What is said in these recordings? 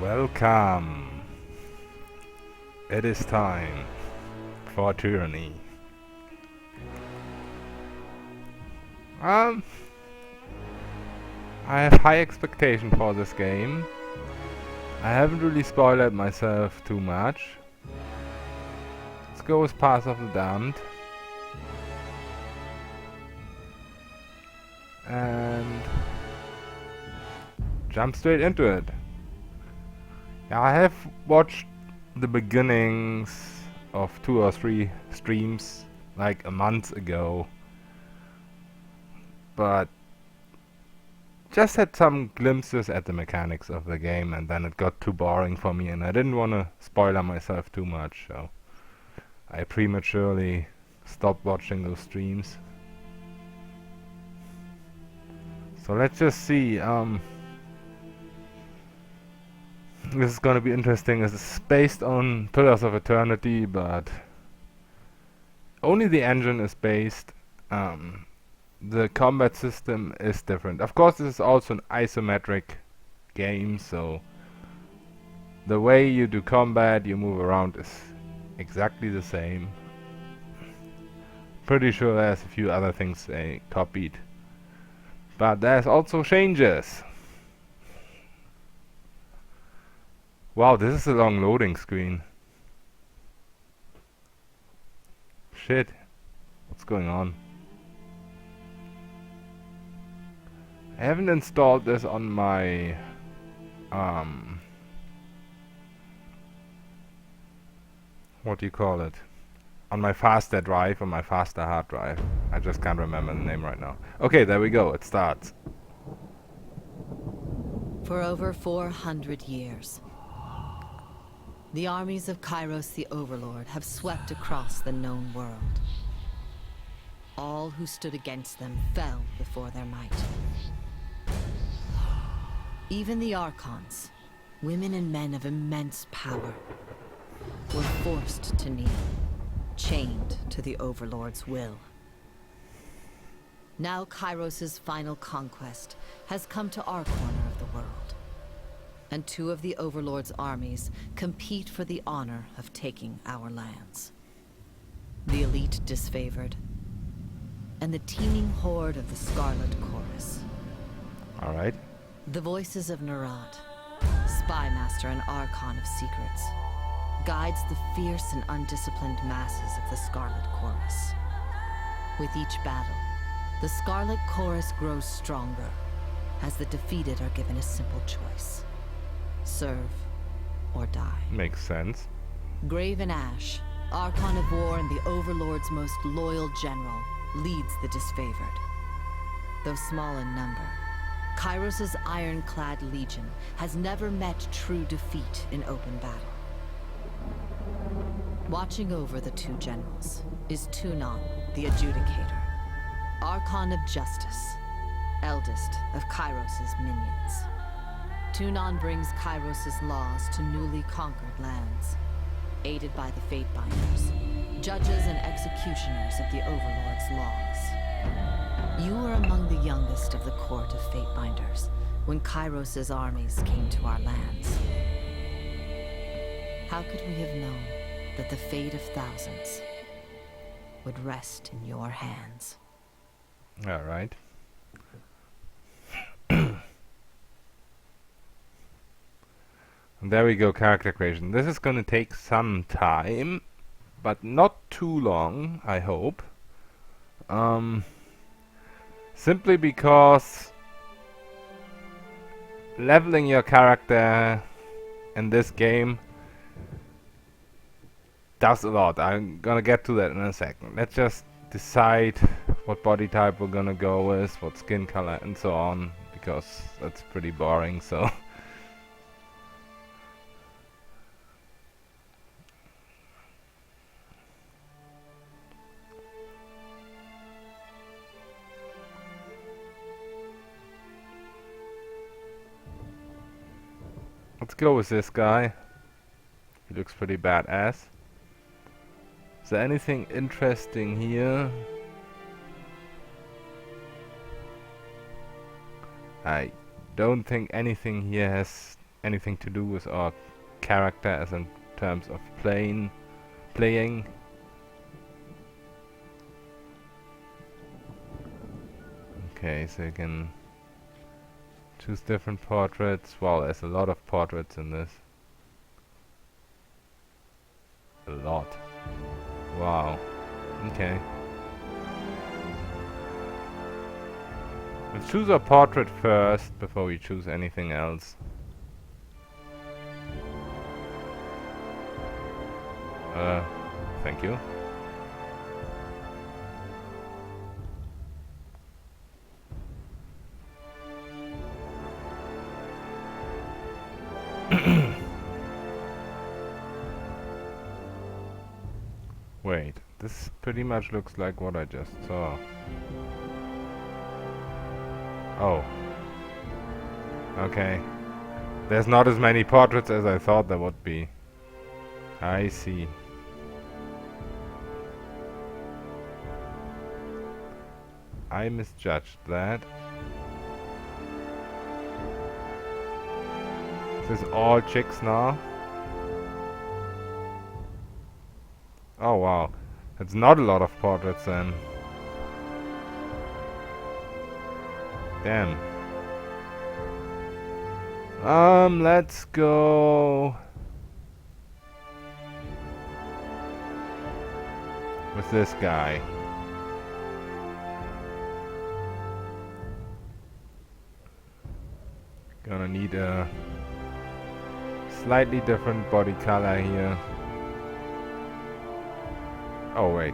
Welcome. It is time for Tyranny. I have high expectation for this game. I haven't really spoiled myself too much. Let's go with Path of the Damned. And jump straight into it. Yeah, I have watched the beginnings of 2 or 3 streams like a month ago, but just had some glimpses at the mechanics of the game, and then it got too boring for me and I didn't want to spoil myself too much, so I prematurely stopped watching those streams. So let's just see. This is gonna be interesting. This is based on Pillars of Eternity, but only the engine is based. The combat system is different. Of course, this is also an isometric game, so the way you do combat, you move around, is exactly the same. Pretty sure there's a few other things they copied, but there's also changes. Wow, this is a long loading screen. Shit. What's going on? I haven't installed this on my what do you call it? On my faster drive, or my faster hard drive. I just can't remember the name right now. Okay, there we go. It starts. For over 400 years, the armies of Kairos the Overlord have swept across the known world. All who stood against them fell before their might. Even the Archons, women and men of immense power, were forced to kneel, chained to the Overlord's will. Now Kairos' final conquest has come to our corner of the world, and 2 of the Overlord's armies compete for the honor of taking our lands. The elite disfavored, and the teeming horde of the Scarlet Chorus. Alright. The voices of Nerat, spy master and Archon of secrets, guides the fierce and undisciplined masses of the Scarlet Chorus. With each battle, the Scarlet Chorus grows stronger, as the defeated are given a simple choice: serve or die. Makes sense. Graven Ash, Archon of War and the Overlord's most loyal general, leads the disfavored. Though small in number, Kairos' ironclad legion has never met true defeat in open battle. Watching over the 2 generals is Tunon, the Adjudicator, Archon of Justice, eldest of Kairos' minions. Tunon brings Kairos' laws to newly conquered lands, aided by the Fatebinders, judges and executioners of the Overlord's laws. You were among the youngest of the court of Fatebinders when Kairos' armies came to our lands. How could we have known that the fate of thousands would rest in your hands? Alright. There we go, character creation. This is gonna take some time, but not too long, I hope. Simply because leveling your character in this game does a lot. I'm gonna get to that in a second. Let's just decide what body type we're gonna go with, what skin color and so on, because that's pretty boring, so let's go with this guy. He looks pretty badass. Is there anything interesting here? I don't think anything here has anything to do with our character as in terms of playing. Okay, so you can choose different portraits. Wow, there's a lot of portraits in this. A lot. Wow. Okay. Let's choose our portrait first before we choose anything else. Thank you. Wait, this pretty much looks like what I just saw. Oh. Okay. There's not as many portraits as I thought there would be. I see. I misjudged that. This is all chicks now? Oh wow. That's not a lot of portraits then. Damn. Let's go with this guy. Gonna need a slightly different body color here. Oh wait.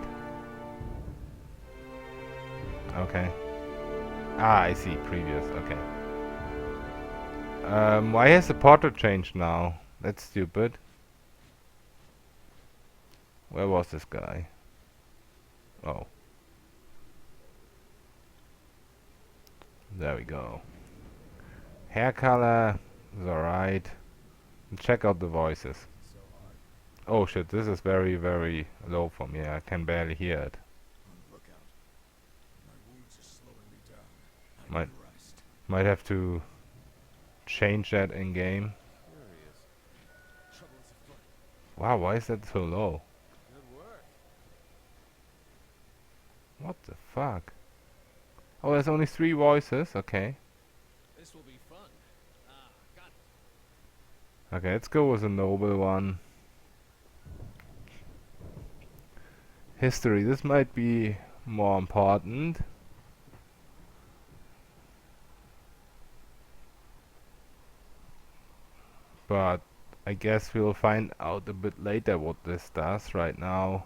Okay. Ah, I see. Previous. Okay. Why has the portrait changed now? That's stupid. Where was this guy? Oh. There we go. Hair color is alright. Check out the voices. Oh shit, this is very, very low for me. I can barely hear it. Might have to change that in game. Wow, why is that so low? What the fuck? Oh, there's only 3 voices. Okay. This will be fun. Okay, let's go with a noble one. History. This might be more important. But I guess we'll find out a bit later what this does. Right now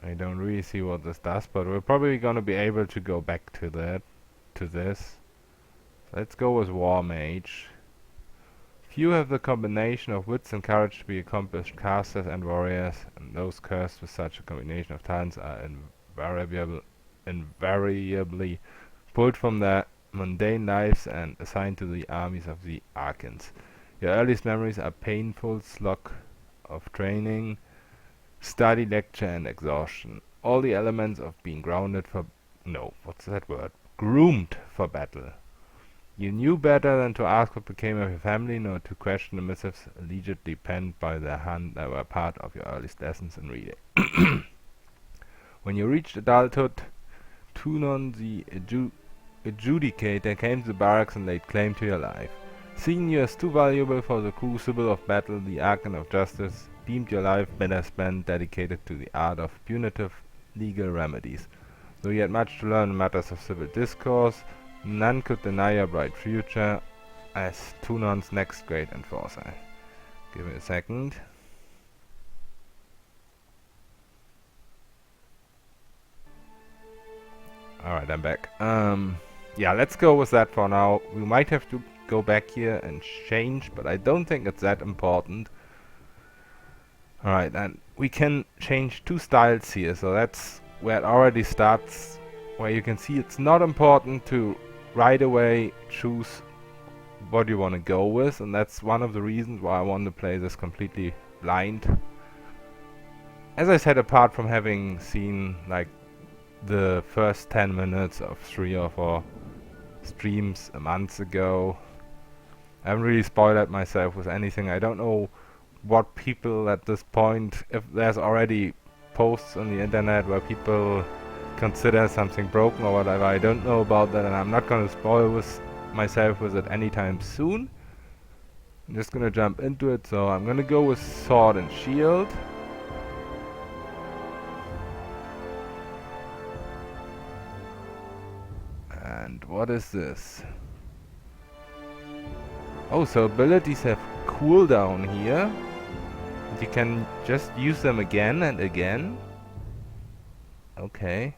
I don't really see what this does, but we're probably gonna be able to go back to this. Let's go with War Mage. Few have the combination of wits and courage to be accomplished casters and warriors, and those cursed with such a combination of talents are invariably pulled from their mundane lives and assigned to the armies of the Archons. Your earliest memories are painful slog of training, study, lecture, and exhaustion. All the elements of being grounded for what's that word? Groomed for battle. You knew better than to ask what became of your family, nor to question the missives allegedly penned by their hand that were part of your earliest lessons in reading. When you reached adulthood, Tunon the Adjudicator came to the barracks and laid claim to your life. Seeing you as too valuable for the crucible of battle, the Archon of Justice deemed your life better spent dedicated to the art of punitive legal remedies. Though you had much to learn in matters of civil discourse, none could deny your bright future as Tunon's next great enforcer. Give me a second. Alright, I'm back. Yeah, let's go with that for now. We might have to go back here and change, but I don't think it's that important. Alright, and we can change 2 styles here, so that's where it already starts, where you can see it's not important to right away choose what you want to go with, and that's one of the reasons why I want to play this completely blind. as I said, apart from having seen like the first 10 minutes of 3 or 4 streams a month ago, I haven't really spoiled myself with anything. I don't know what people at this point, if there's already posts on the internet where people consider something broken or whatever. I don't know about that, and I'm not gonna spoil myself with it anytime soon. I'm just gonna jump into it, so I'm gonna go with Sword and Shield. And what is this? Oh, so abilities have cooldown here. And you can just use them again and again. Okay.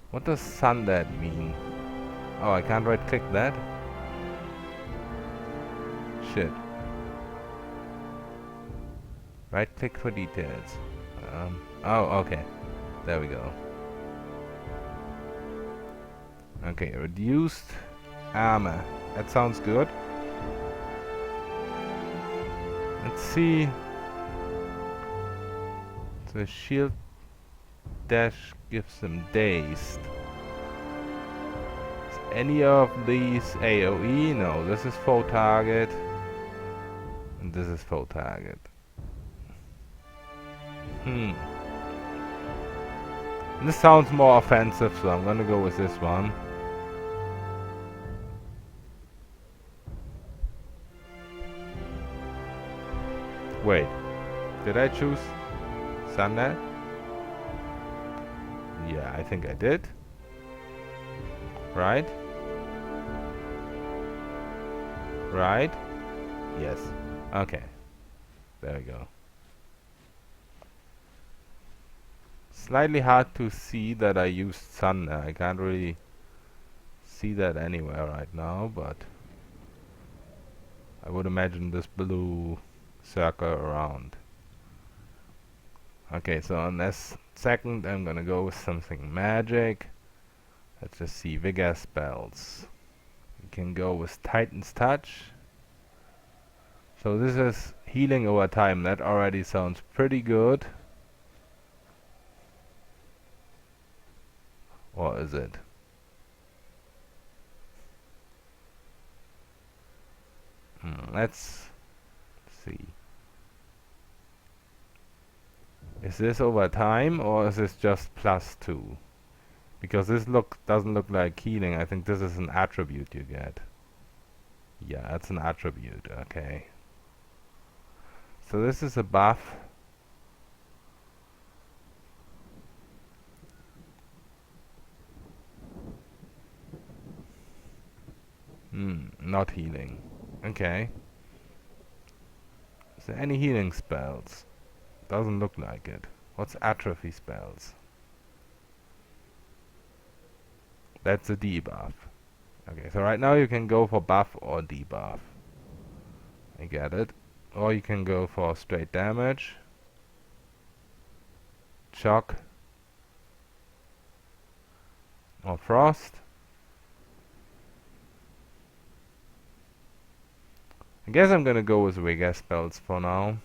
What does Sundead mean? Oh, I can't right click that? Shit. Right click for details. Oh, okay. There we go. Okay, reduced armor. That sounds good. Let's see. The shield dash gives them dazed. Is any of these AoE? No, this is full target. And this is full target. This sounds more offensive, so I'm gonna go with this one. Wait, did I choose Sundead? Yeah, I think I did. Right? Right? Yes. Okay. There we go. Slightly hard to see that I used Sundead. I can't really see that anywhere right now, but I would imagine this blue circle around. Okay, so on this second I'm gonna go with something magic. Let's just see, vigor spells. You can go with Titan's Touch. So this is healing over time. That already sounds pretty good. Or is it? Let's see. Is this over time or is this just +2? Because this doesn't look like healing. I think this is an attribute you get. Yeah, it's an attribute. Okay. So this is a buff. Not healing. Okay. Is there any healing spells? Doesn't look like it. What's atrophy spells? That's a debuff. Okay, so right now you can go for buff or debuff. I get it. Or you can go for straight damage. Shock. Or frost. I guess I'm gonna go with vigor spells for now.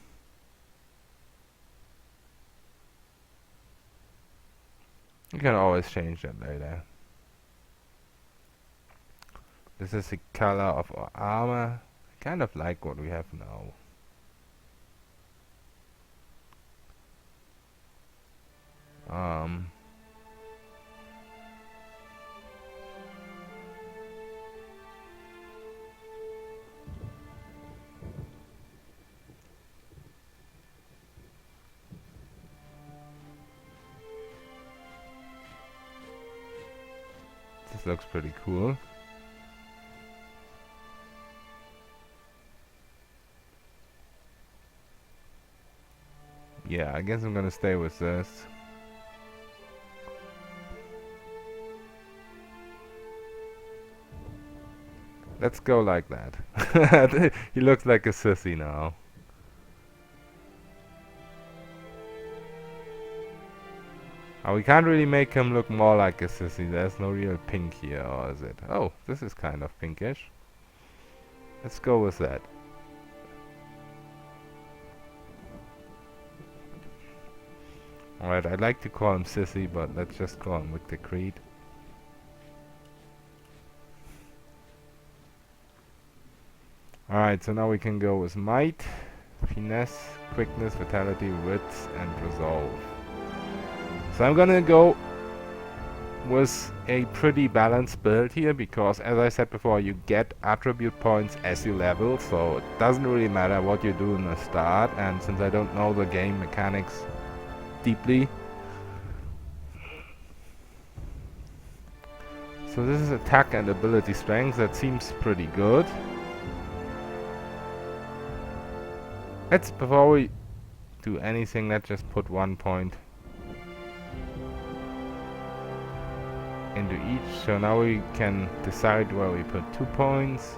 You can always change that later. This is the color of our armor. I kind of like what we have now. This looks pretty cool. Yeah, I guess I'm gonna stay with this. Let's go like that. He looks like a sissy now. Oh, we can't really make him look more like a sissy. There's no real pink here, or is it? Oh, this is kind of pinkish. Let's go with that. Alright, I'd like to call him Sissy, but let's just call him Victor Creed. Alright, so now we can go with Might, Finesse, Quickness, Vitality, Wits, and Resolve. So I'm gonna go with a pretty balanced build here, because as I said before, you get attribute points as you level, so it doesn't really matter what you do in the start, and since I don't know the game mechanics deeply. So this is attack and ability strength, that seems pretty good. Before we do anything, let's just put 1 point into each. So now we can decide where we put 2 points.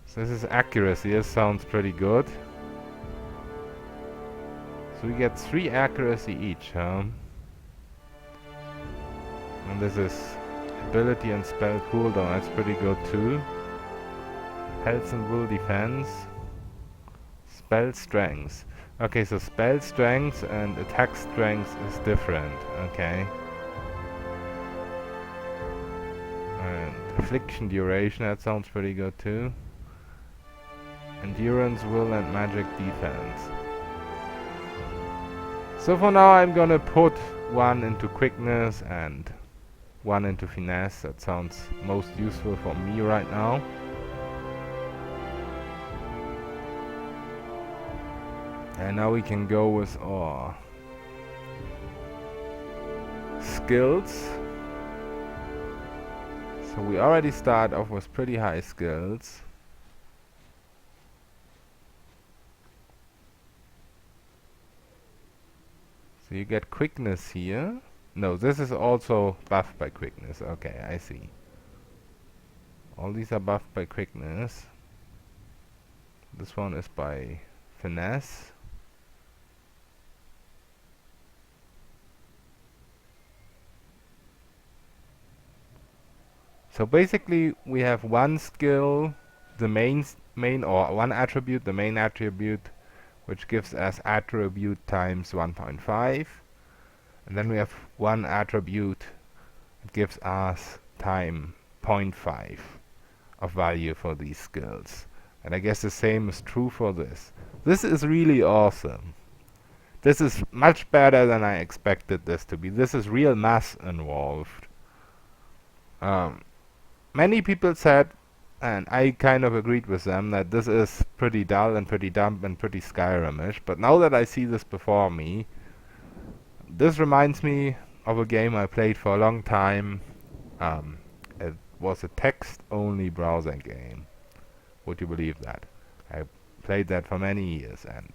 So this is accuracy, this sounds pretty good. So we get 3 accuracy each, huh? And this is ability and spell cooldown, that's pretty good too. Health and will defense. Spell strength. Okay, so spell strength and attack strength is different. Okay. And affliction duration, that sounds pretty good too. Endurance, will, and magic defense. So for now I'm gonna put 1 into quickness and 1 into finesse. That sounds most useful for me right now. And now we can go with our skills. So we already start off with pretty high skills. So you get quickness here. No, this is also buffed by quickness. Okay, I see. All these are buffed by quickness. This one is by finesse. So basically we have one skill, the main or one attribute, the main attribute, which gives us attribute times 1.5, and then we have one attribute that gives us time 0.5 of value for these skills. And I guess the same is true for this. This is really awesome. This is much better than I expected this to be. This is real math involved. Many people said, and I kind of agreed with them, that this is pretty dull and pretty dumb and pretty Skyrim-ish, but now that I see this before me, this reminds me of a game I played for a long time. It was a text-only browser game. Would you believe that? I played that for many years, and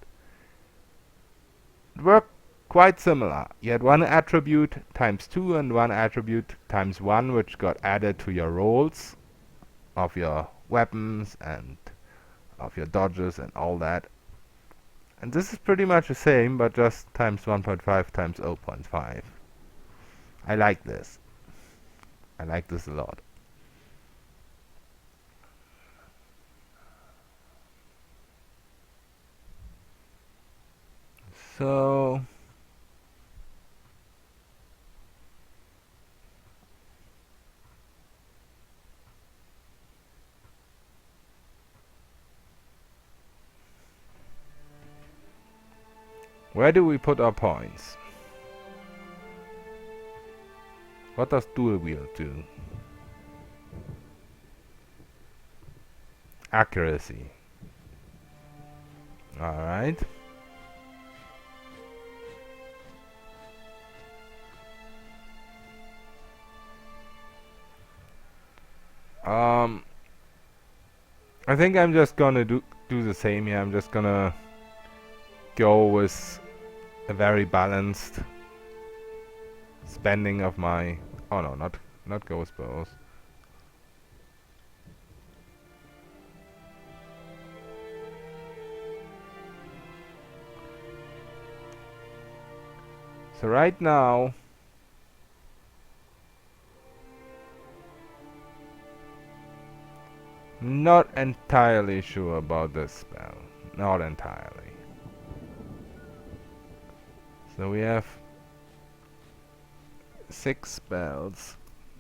it worked quite similar. You had one attribute times 2 and one attribute times 1, which got added to your rolls of your weapons and of your dodges and all that. And this is pretty much the same, but just times 1.5 times 0.5. I like this. I like this a lot. So where do we put our points? What does dual wield do? Accuracy. Alright. I think I'm just gonna do the same here. I'm just gonna go with a very balanced spending of my... Oh no, not ghost bows. So right now not entirely sure about this spell. Not entirely. So we have 6 spells.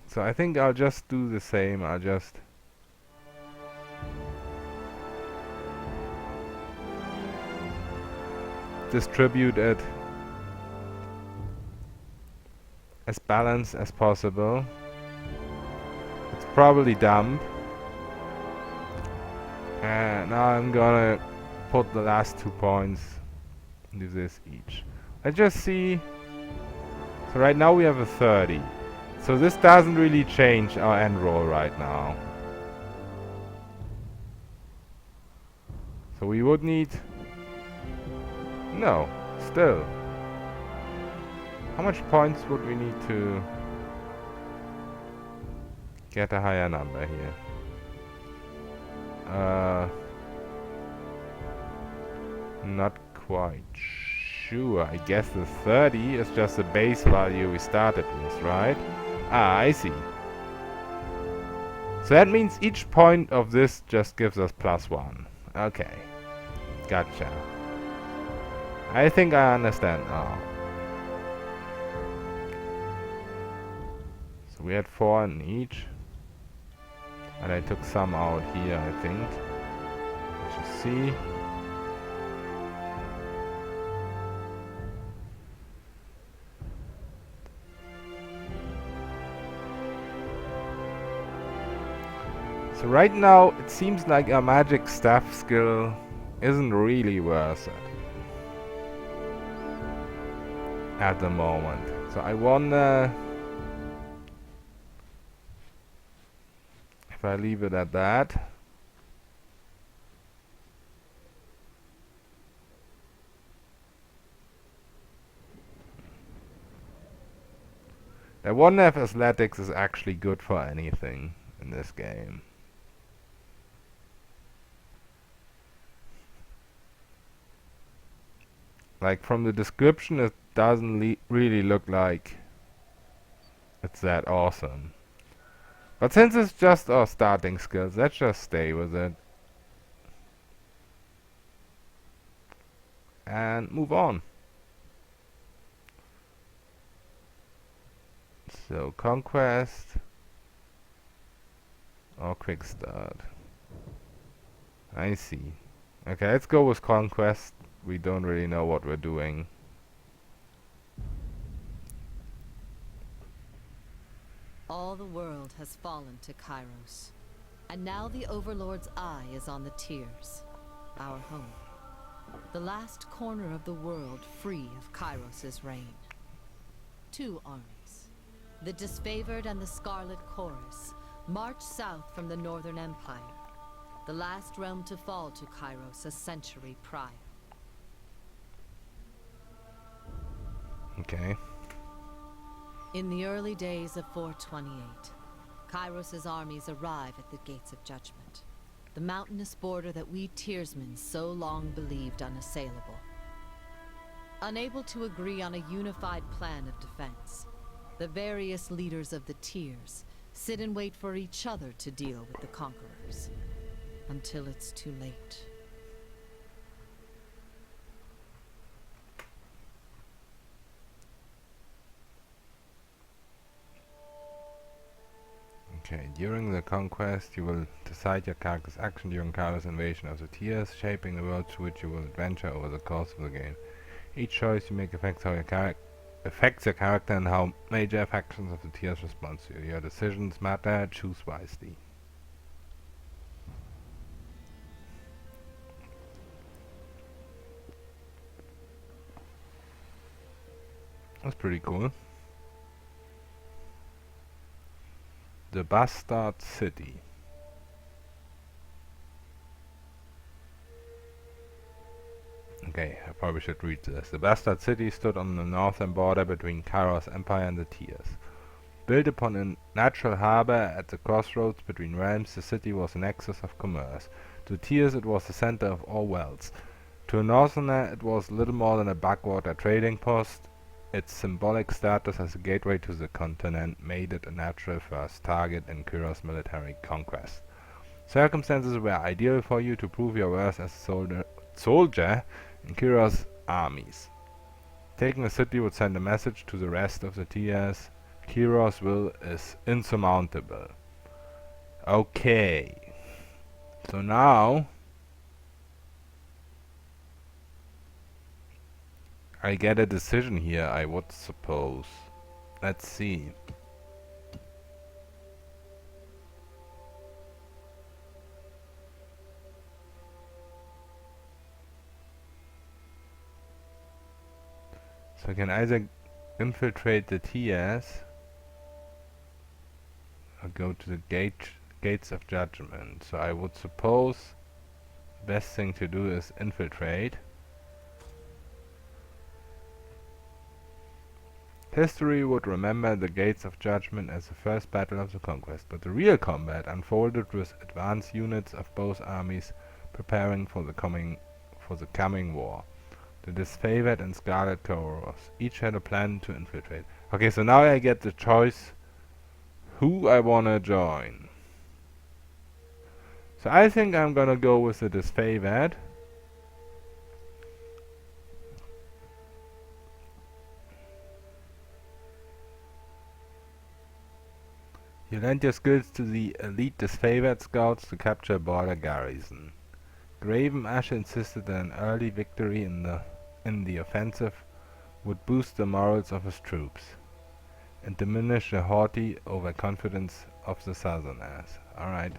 So I think I'll just do the same. I'll just distribute it as balanced as possible. It's probably dumb. And now I'm gonna put the last 2 points into this each. Let's just see. So right now we have a 30. So this doesn't really change our end roll right now. So we would need... No, still. How much points would we need to get a higher number here? Not quite sure. I guess the 30 is just the base value we started with, right? Ah, I see. So that means each point of this just gives us +1. Okay. Gotcha. I think I understand now. So we had 4 in each. And I took some out here, I think. Let's just see. So right now, it seems like a magic staff skill isn't really worth it at the moment. So I wonder if I leave it at that. I wonder if athletics is actually good for anything in this game. Like, from the description, it doesn't really look like it's that awesome. But since it's just our starting skills, let's just stay with it. And move on. So, Conquest or Quick Start. I see. Okay, let's go with Conquest. We don't really know what we're doing. All the world has fallen to Kairos. And now the Overlord's eye is on the Tears, our home. The last corner of the world free of Kairos' reign. 2 armies, the Disfavored and the Scarlet Chorus, march south from the Northern Empire, the last realm to fall to Kairos a century prior. Okay. In the early days of 428, Kairos' armies arrive at the Gates of Judgment, the mountainous border that we Tearsmen so long believed unassailable. Unable to agree on a unified plan of defense, the various leaders of the Tears sit and wait for each other to deal with the conquerors, until it's too late. Okay, during the Conquest, you will decide your character's action during Kairos' invasion of the Tears, shaping the world through which you will adventure over the course of the game. Each choice you make affects your character and how major factions of the Tears respond to you. Your decisions matter, choose wisely. That's pretty cool. The Bastard City. Okay, I probably should read this. The Bastard City stood on the northern border between Kairos Empire and the Tears. Built upon a natural harbor at the crossroads between realms, the city was a nexus of commerce. To the Tears it was the center of all wealth. To a northerner it was little more than a backwater trading post. Its symbolic status as a gateway to the continent made it a natural first target in Kairos' military conquest. Circumstances were ideal for you to prove your worth as a soldier in Kairos' armies. Taking the city would send a message to the rest of the TS. Kiros' will is insurmountable. Okay. So now I get a decision here, I would suppose. Let's see. So I can either infiltrate the TS or go to the gates of judgment. So I would suppose the best thing to do is infiltrate. History would remember the Gates of Judgment as the first battle of the Conquest, but the real combat unfolded with advanced units of both armies preparing for the coming war. The Disfavored and Scarlet Coros each had a plan to infiltrate. Okay, so now I get the choice who I wanna join. So I think I'm gonna go with the Disfavored. You lend your skills to the elite Disfavored scouts to capture border garrison. Graven Ash insisted that an early victory in the offensive would boost the morals of his troops and diminish the haughty overconfidence of the Southerners. Alright.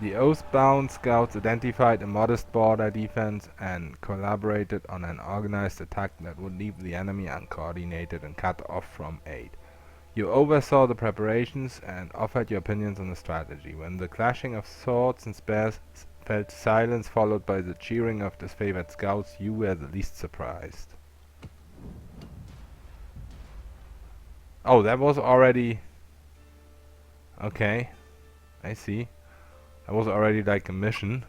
The Oathbound scouts identified a modest border defense and collaborated on an organized attack that would leave the enemy uncoordinated and cut off from aid. You oversaw the preparations and offered your opinions on the strategy. When the clashing of swords and spears fell to silence, followed by the cheering of disfavored scouts, you were the least surprised. Oh, that was already... Okay, I see. That was already like a mission.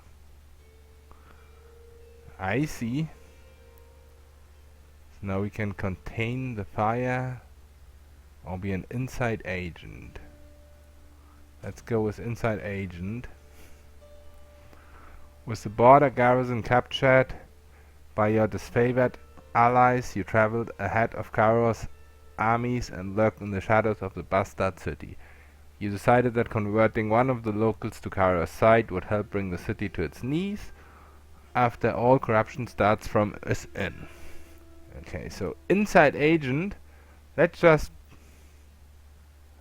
I see. So now we can contain the fire or be an inside agent. Let's go with inside agent. With the border garrison captured by your disfavored allies, you traveled ahead of Kairos' armies and lurked in the shadows of the bastard city. You decided that converting one of the locals to Kairos' side would help bring the city to its knees. After all, corruption starts from within. Okay, so inside agent, let's just...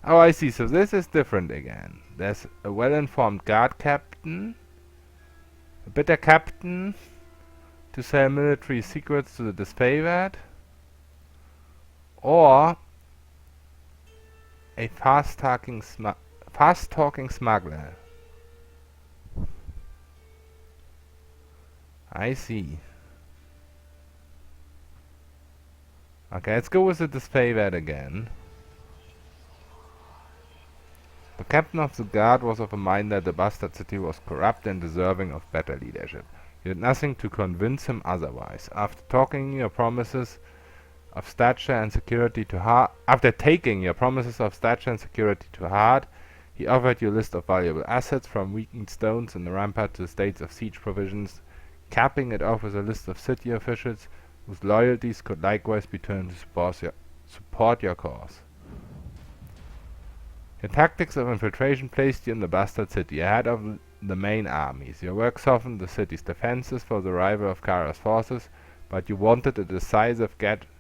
Oh, I see, so this is different again. There's a well-informed guard captain, a bitter captain to sell military secrets to the disfavored, or a fast-talking smuggler. I see. Okay, let's go with the disfavored again. The captain of the guard was of a mind that the bastard city was corrupt and deserving of better leadership. You did nothing to convince him otherwise. After taking your promises of stature and security to heart, he offered you a list of valuable assets, from weakened stones in the rampart to estates of siege provisions, capping it off with a list of city officials whose loyalties could likewise be turned to support your cause. Your tactics of infiltration placed you in the bastard city, ahead of the main armies. Your work softened the city's defenses for the arrival of Kairos' forces, but you wanted a decisive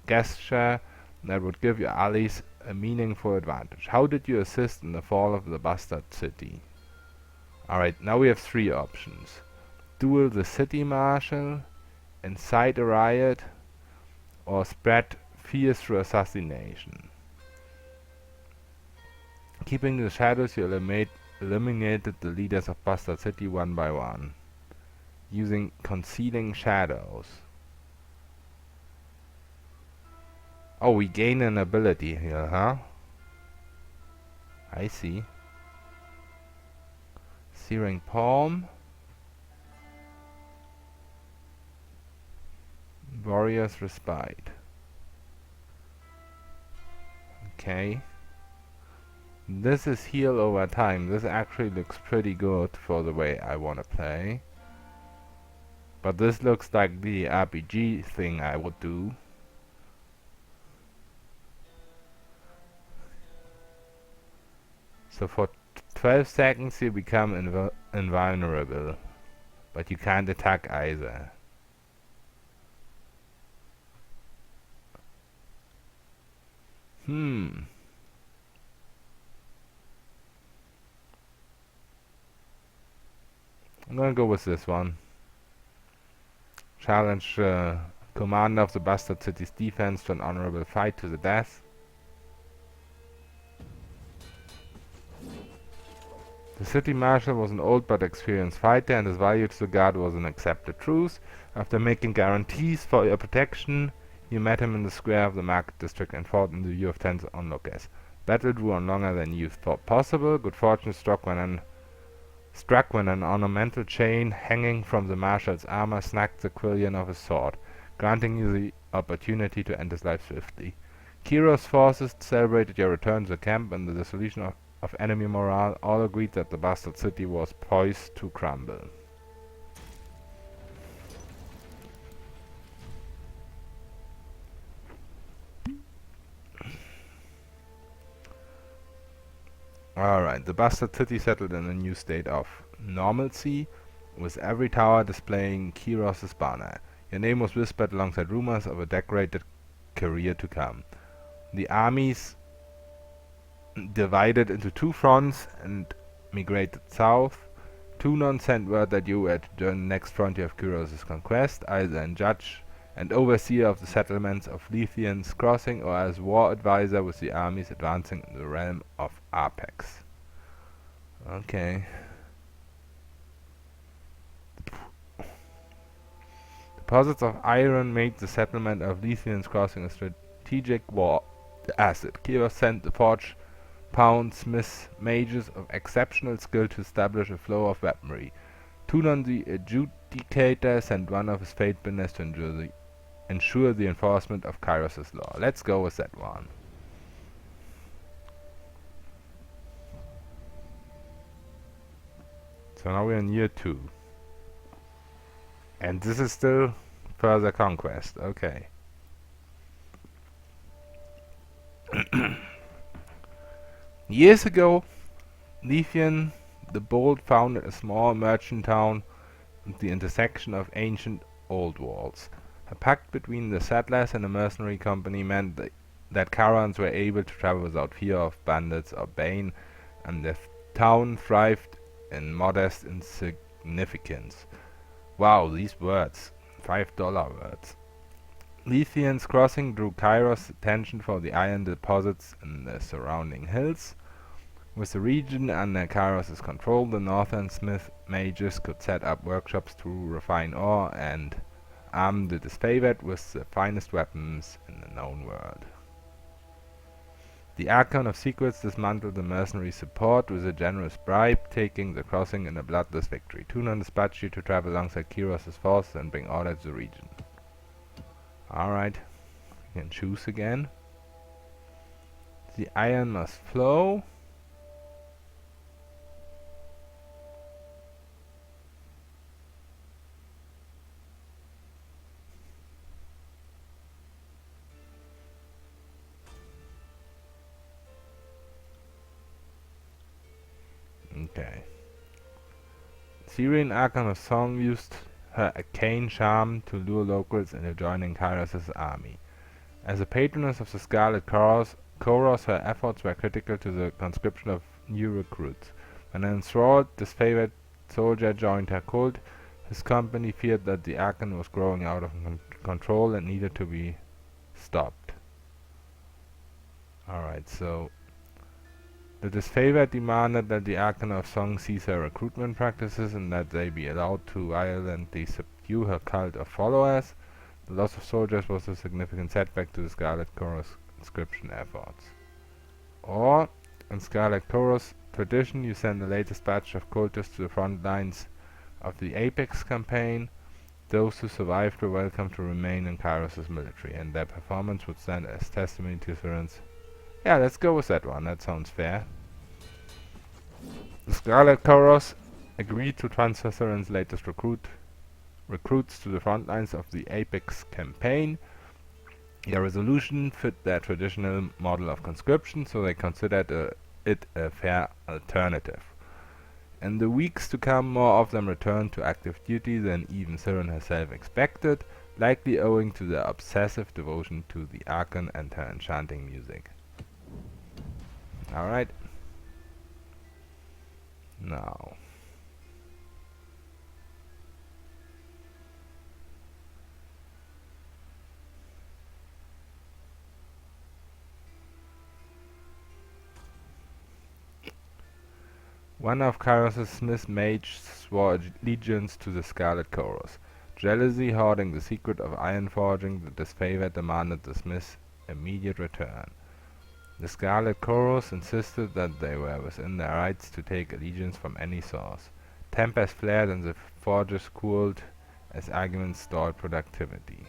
gesture that would give your allies a meaningful advantage. How did you assist in the fall of the bastard city? Alright, now we have three options. Duel the city marshal, incite a riot, or spread fear through assassination. Keeping the shadows, you eliminated the leaders of Bastard City one by one, using concealing shadows. Oh, we gain an ability here, huh? I see. Searing Palm. Warrior's Respite. Okay. This is heal over time. This actually looks pretty good for the way I want to play. But this looks like the RPG thing I would do. So for 12 seconds you become invulnerable, but you can't attack either. I'm gonna go with this one. Challenge commander of the Bastard City's defense to an honorable fight to the death. The city marshal was an old but experienced fighter, and his value to the guard was an accepted truce. After making guarantees for your protection, you met him in the square of the market district and fought in the view of tens of onlookers. Battle drew on longer than you thought possible. Good fortune struck when an ornamental chain hanging from the marshal's armor snagged the quillion of his sword, granting you the opportunity to end his life swiftly. Kiro's forces celebrated your return to the camp, and the dissolution of enemy morale. All agreed that the bastard city was poised to crumble. Alright, the bastard city settled in a new state of normalcy, with every tower displaying Kiros' banner. Your name was whispered alongside rumors of a decorated career to come. The armies divided into two fronts and migrated south. Tunon sent word that you were to join the next frontier of Kyros' conquest, either in judge and overseer of the settlements of Lethean's Crossing, or as war advisor with the armies advancing in the realm of Apex. Okay. Deposits of iron made the settlement of Lethean's Crossing a strategic war asset. Kyros sent the forge pound smiths, mages of exceptional skill to establish a flow of weaponry. Tunon the Adjudicator sent one of his faithfulness to ensure the enforcement of Kairos' law. Let's go with that one. So now we're in year 2. And this is still further conquest. Okay. Years ago, Lethean the Bold founded a small merchant town at the intersection of ancient old worlds. A pact between the settlers and a mercenary company meant that caravans were able to travel without fear of bandits or bane, and the town thrived in modest insignificance. Wow, these words. $5 words. Lethean's Crossing drew Kairos' attention for the iron deposits in the surrounding hills. With the region under Kairos' control, the northern smith mages could set up workshops to refine ore and arm the disfavored with the finest weapons in the known world. The Archon of Secrets dismantled the mercenary support with a generous bribe, taking the crossing in a bloodless victory. Tunon dispatched you to travel alongside Kiros' forces and bring order to the region. Alright, we can choose again. The iron must flow. Okay. Syrian Archon of Song used her arcane charm to lure locals into joining Kairos' army. As a patroness of the Scarlet Chorus, her efforts were critical to the conscription of new recruits. When an enthralled, disfavored soldier joined her cult, his company feared that the Archon was growing out of control and needed to be stopped. Alright, so the disfavored demanded that the Archon of Song cease her recruitment practices and that they be allowed to violently subdue her cult of followers. The loss of soldiers was a significant setback to the Scarlet Chorus conscription efforts. Or, in Scarlet Chorus tradition, you send the latest batch of cultists to the front lines of the Apex campaign. Those who survived were welcome to remain in Kairos' military, and their performance would stand as testimony to Theron's. Yeah, let's go with that one. That sounds fair. The Scarlet Chorus agreed to transfer Theron's latest recruits to the front lines of the Apex campaign. Their resolution fit their traditional model of conscription, so they considered a it a fair alternative. In the weeks to come, more of them returned to active duty than even Siren herself expected, likely owing to their obsessive devotion to the Archon and her enchanting music. Alright. Now. One of Kairos' Smith mages swore allegiance to the Scarlet Chorus. Jealousy hoarding the secret of iron forging, the disfavored demanded the Smith's immediate return. The Scarlet Chorus insisted that they were within their rights to take allegiance from any source. Tempers flared and the forgers cooled as arguments stalled productivity.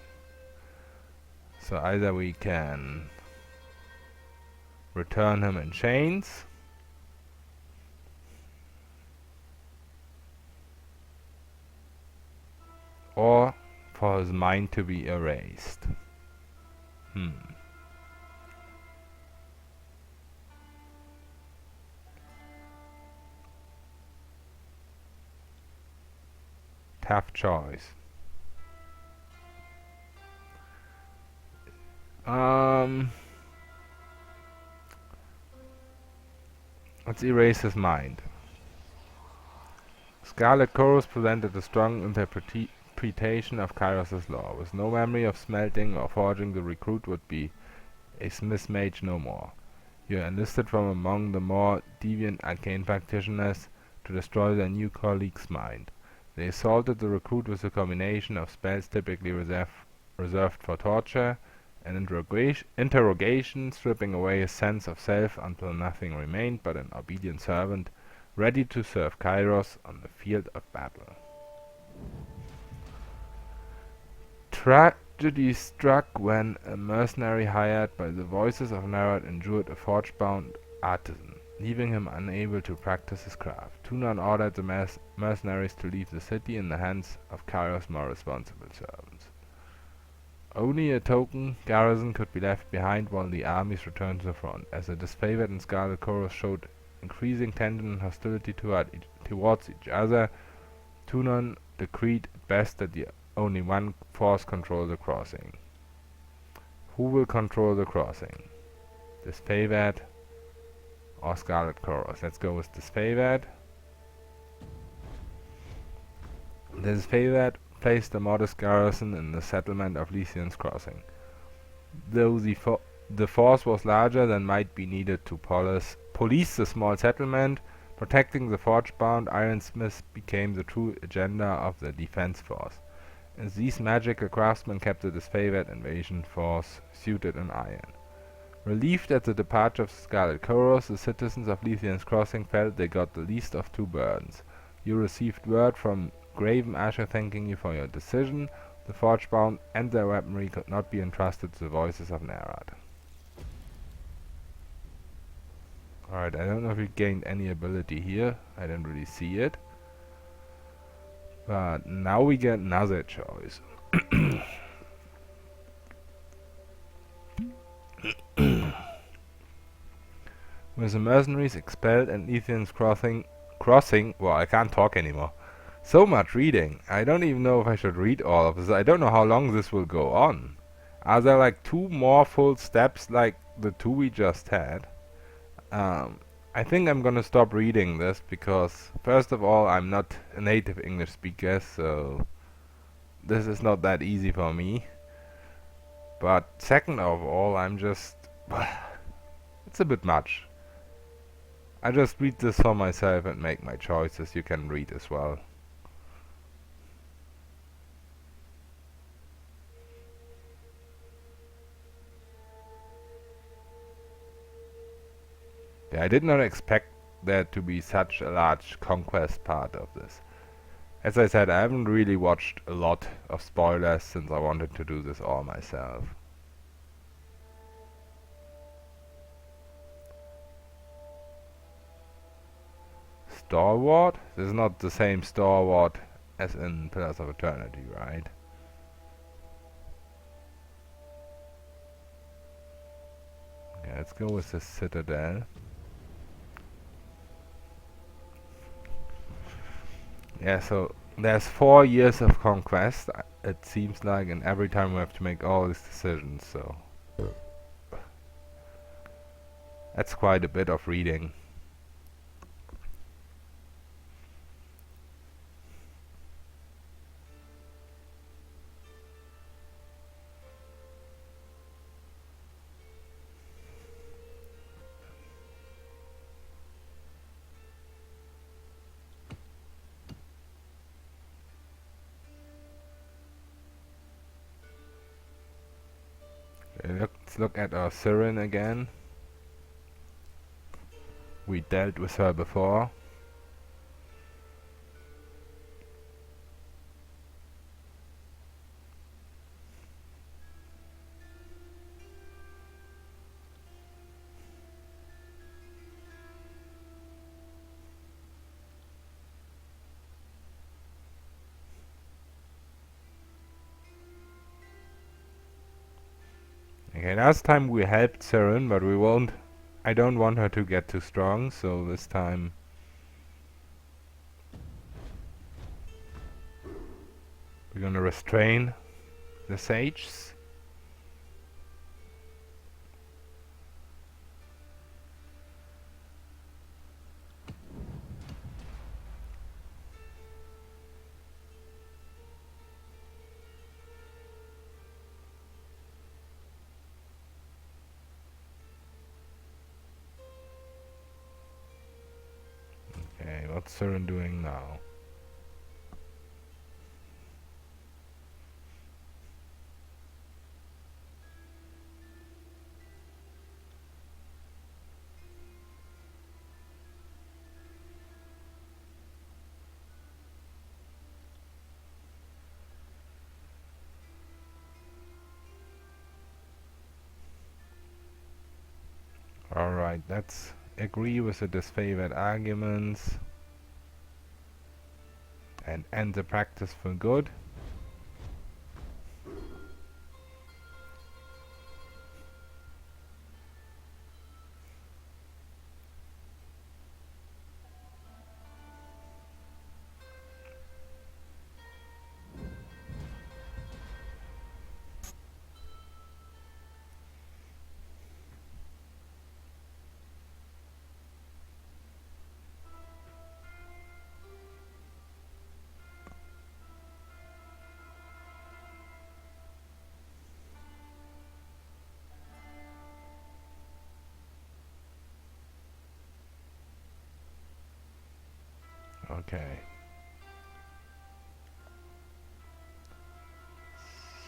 So either we can return him in chains, or for his mind to be erased. Tough choice. Let's erase his mind. Scarlet Chorus presented a strong interpretation of Kairos' law. With no memory of smelting or forging, the recruit would be a Smith mage no more. You are enlisted from among the more deviant arcane practitioners to destroy their new colleague's mind. They assaulted the recruit with a combination of spells typically reserved for torture and interrogation, stripping away his sense of self until nothing remained but an obedient servant, ready to serve Kairos on the field of battle. Tragedy struck when a mercenary hired by the voices of Nerat injured a forge-bound artisan, leaving him unable to practice his craft. Tunon ordered the mercenaries to leave the city in the hands of Kairos' more responsible servants. Only a token garrison could be left behind while the armies returned to the front. As the disfavored and Scarlet Chorus showed increasing tension and hostility towards each other, Tunon decreed at best that only one force control the crossing. Who will control the crossing? Disfavored or Scarlet Chorus? Let's go with disfavored. The disfavored placed a modest garrison in the settlement of Lycian's Crossing. Though the force was larger than might be needed to police the small settlement, protecting the forge-bound ironsmiths became the true agenda of the defense force, as these magical craftsmen kept the disfavored invasion force suited in iron. Relieved at the departure of the Scarlet Chorus, the citizens of Lycian's Crossing felt they got the least of two burdens. You received word from Graven Asher thanking you for your decision. The forge-bound and their weaponry could not be entrusted to the voices of Nerat. Alright, I don't know if we gained any ability here. I didn't really see it. But now we get another choice. With the mercenaries expelled and Lycian's crossing, well, I can't talk anymore. So much reading. I don't even know if I should read all of this. I don't know how long this will go on. Are there like 2 more full steps like the 2 we just had? I think I'm gonna stop reading this because, first of all, I'm not a native English speaker, so this is not that easy for me. But second of all, I'm just... it's a bit much. I just read this for myself and make my choices. You can read as well. Yeah, I did not expect there to be such a large conquest part of this. As I said, I haven't really watched a lot of spoilers since I wanted to do this all myself. Stalwart? This is not the same Stalwart as in Pillars of Eternity, right? Okay, let's go with the Citadel. Yeah, so there's 4 years of conquest, it seems like, and every time we have to make all these decisions, so that's quite a bit of reading. Let's look at our Siren again. We dealt with her before. Okay, last time we helped Siren, but we won't. I don't want her to get too strong, so this time we're gonna restrain the sages. Okay, what's Siren doing now? Alright, let's agree with the disfavored arguments and end the practice for good. Okay.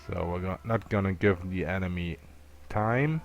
So we're not gonna give the enemy time.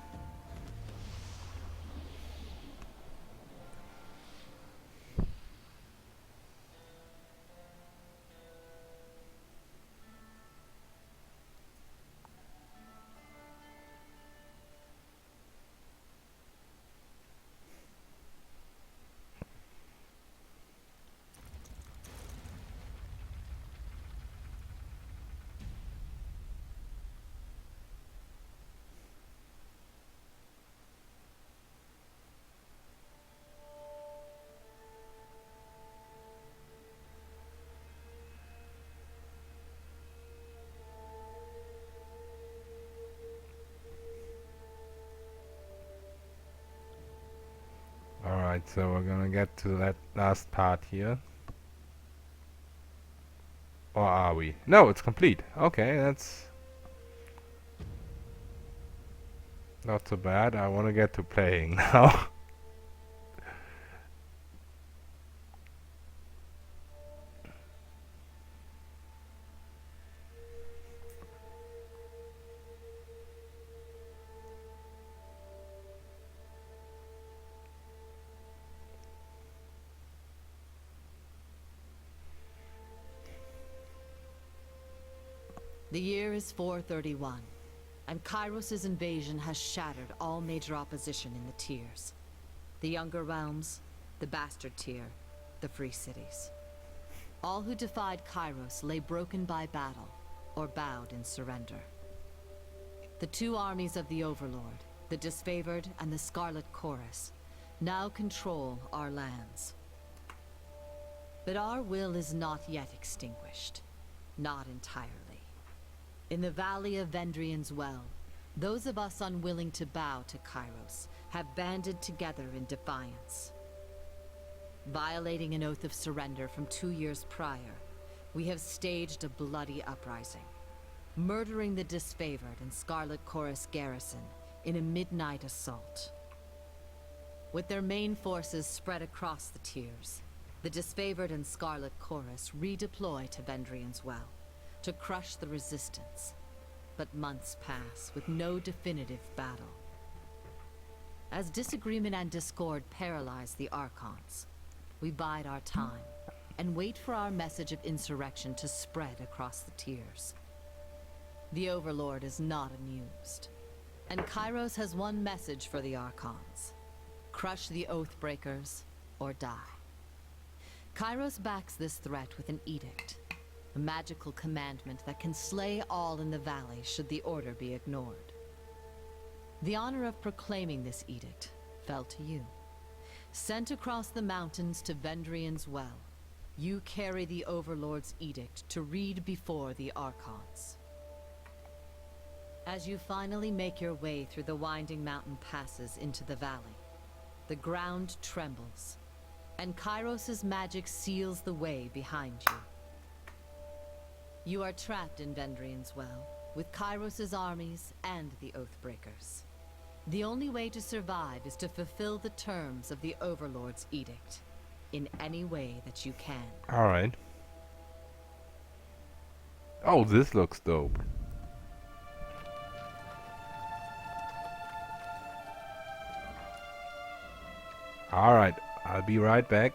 Alright, so we're gonna get to that last part here. Or are we? No, it's complete. Okay, that's not so bad. I wanna get to playing now. The year is 431, and Kairos' invasion has shattered all major opposition in the tiers. The younger realms, the bastard tier, the free cities. All who defied Kairos lay broken by battle, or bowed in surrender. The two armies of the Overlord, the Disfavored and the Scarlet Chorus, now control our lands. But our will is not yet extinguished. Not entirely. In the valley of Vendrian's Well, those of us unwilling to bow to Kairos have banded together in defiance. Violating an oath of surrender from 2 years prior, we have staged a bloody uprising, murdering the disfavored and Scarlet Chorus garrison in a midnight assault. With their main forces spread across the tiers, the disfavored and Scarlet Chorus redeploy to Vendrian's Well to crush the resistance. But months pass with no definitive battle. As disagreement and discord paralyze the Archons, we bide our time and wait for our message of insurrection to spread across the tiers. The Overlord is not amused, and Kairos has one message for the Archons: crush the Oathbreakers or die. Kairos backs this threat with an edict, a magical commandment that can slay all in the valley should the order be ignored. The honor of proclaiming this edict fell to you. Sent across the mountains to Vendrian's Well, you carry the Overlord's edict to read before the Archons. As you finally make your way through the winding mountain passes into the valley, the ground trembles, and Kairos' magic seals the way behind you. You are trapped in Vendrian's Well, with Kairos' armies and the Oathbreakers. The only way to survive is to fulfill the terms of the Overlord's edict, in any way that you can. Alright. Oh, this looks dope. Alright, I'll be right back.